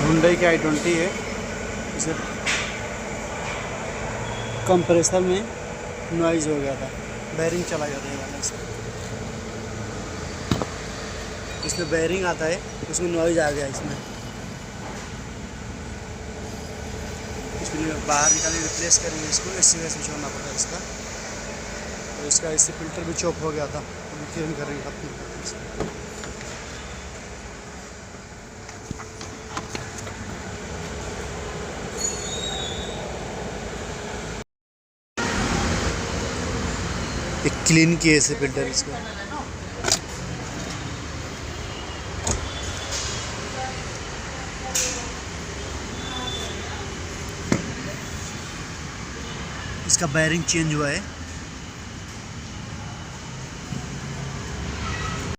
Hyundai की i20 है। इसे कंप्रेसर में नॉइज़ हो गया था, बैरिंग चला गया था ये वाला इसका। इसमें बैरिंग आता है, उसमें नॉइज़ आ गया इसमें। इसलिए बाहर निकालें, रिप्लेस करेंगे इसको, इसी वजह से छोड़ना पड़ा इसका। तो इसका इससे फिल्टर भी चॉक हो गया था, तो क्लीन करेंगे अपने। एक क्लीन किए इसे फिल्टर इसका। इसका बैरिंग चेंज हुआ है।